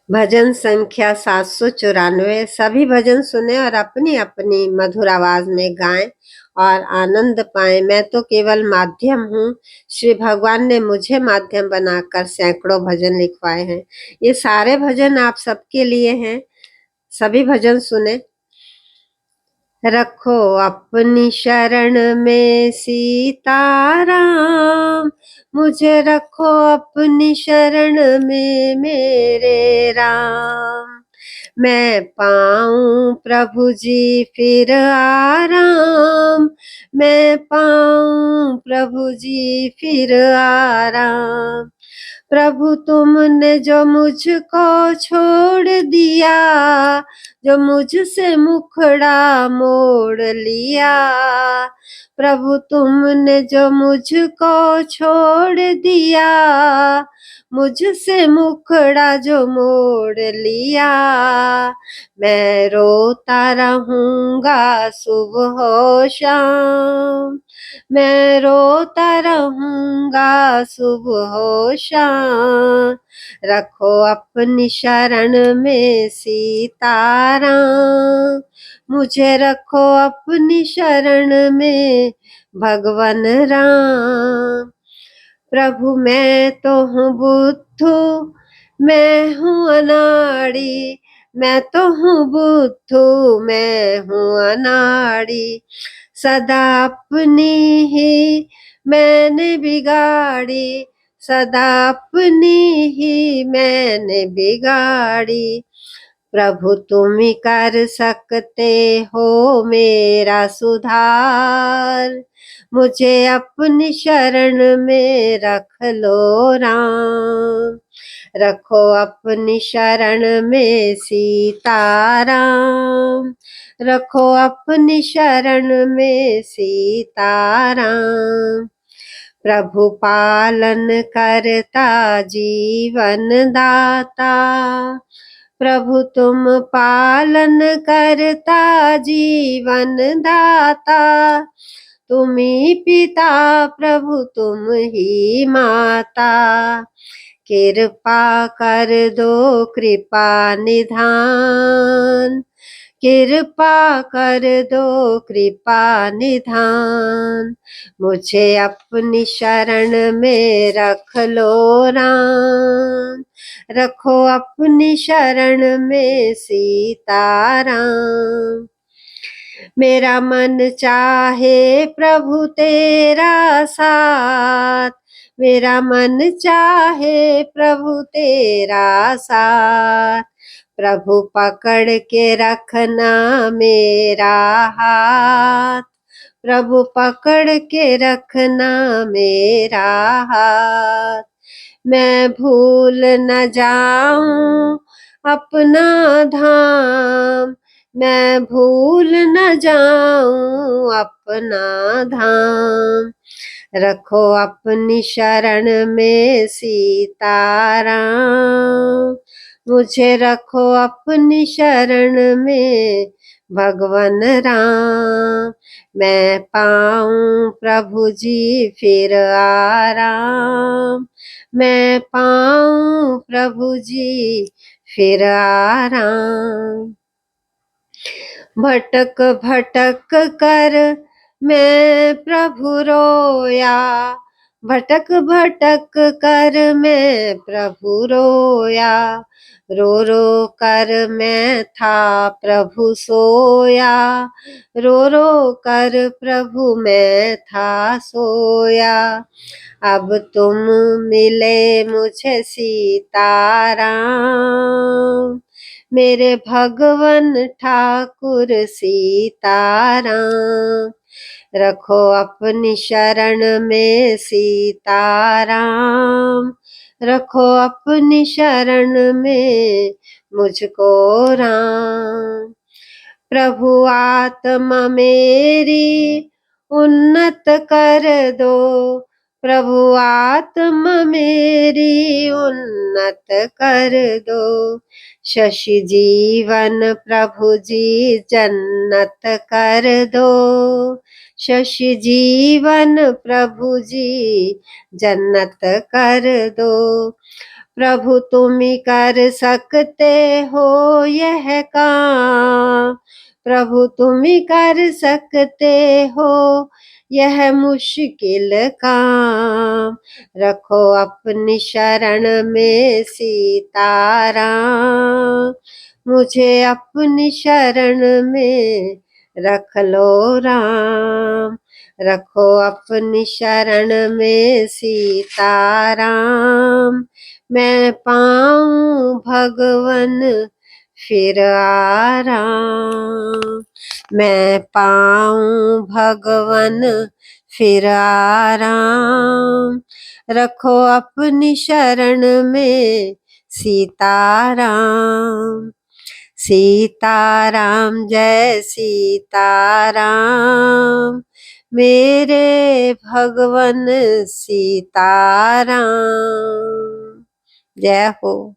भजन संख्या 794। सभी भजन सुने और अपनी अपनी मधुर आवाज में गाएं और आनंद पाएं। मैं तो केवल माध्यम हूँ। श्री भगवान ने मुझे माध्यम बनाकर सैकड़ों भजन लिखवाए हैं। ये सारे भजन आप सबके लिए हैं। सभी भजन सुने। रखो अपनी शरण में सीताराम, मुझे रखो अपनी शरण में मेरे राम। मैं पाऊं प्रभु जी फिर आराम, मैं पाऊं प्रभु जी फिर आराम। प्रभु तुमने जो मुझको छोड़ दिया, जो मुझसे मुखड़ा मोड़ लिया। प्रभु तुमने जो मुझको छोड़ दिया, मुझसे मुखड़ा जो मोड़ लिया। मैं रोता रहूंगा सुबह हो शाम, मैं रोता रहूंगा सुबह हो शाम। रखो अपनी शरण में सीताराम, मुझे रखो अपनी शरण में भगवान राम। प्रभु मैं तो हूँ बुद्धू, मैं हूँ अनाड़ी, मैं तो हूँ बुद्धू, मैं हूँ अनाड़ी। सदा अपनी ही मैंने बिगाड़ी, सदा अपनी ही मैंने बिगाड़ी। प्रभु तुम ही कर सकते हो मेरा सुधार, मुझे अपनी शरण में रख लो राम। रखो अपनी शरण में सीताराम, रखो अपनी शरण में सीताराम। प्रभु पालन करता जीवन दाता, प्रभु तुम पालन करता जीवन दाता। तुम ही पिता प्रभु तुम ही माता, कृपा कर दो कृपा निधान, कृपा कर दो कृपा निधान। मुझे अपनी शरण में रख लो राम, रखो अपनी शरण में सीताराम। मेरा मन चाहे प्रभु तेरा साथ, मेरा मन चाहे प्रभु तेरा साथ। प्रभु पकड़ के रखना मेरा हाथ, प्रभु पकड़ के रखना मेरा हाथ। मैं भूल न जाऊं अपना धाम, मैं भूल न जाऊं अपना धाम। रखो अपनी शरण में सीताराम, मुझे रखो अपनी शरण में भगवान राम। मैं पाऊं प्रभु जी फिर आराम, मैं पाऊं प्रभु जी फिर आराम। भटक भटक कर मैं प्रभु रोया, भटक भटक कर मैं प्रभु रोया। रो रो कर मैं था प्रभु सोया, रो रो कर प्रभु मैं था सोया। अब तुम मिले मुझे सीताराम, मेरे भगवन ठाकुर सीताराम। रखो अपनी शरण में सीताराम, रखो अपनी शरण में मुझको राम। प्रभु आत्मा मेरी उन्नत कर दो, प्रभु आत्मा मेरी उन्नत कर दो। शशि जीवन प्रभु जी जन्नत कर दो, शशि जीवन प्रभु जी जन्नत कर दो। प्रभु तुम ही कर सकते हो यह काम, प्रभु तुम ही कर सकते हो यह मुश्किल काम। रखो अपनी शरण में सीताराम, मुझे अपनी शरण में रख लो राम। रखो अपनी शरण में सीताराम, मैं पाऊं भगवन फिर आराम। मैं पाऊं भगवन फिर आराम। रखो अपनी शरण में सीताराम। सीताराम जय सीताराम, मेरे भगवन सीताराम। जय हो।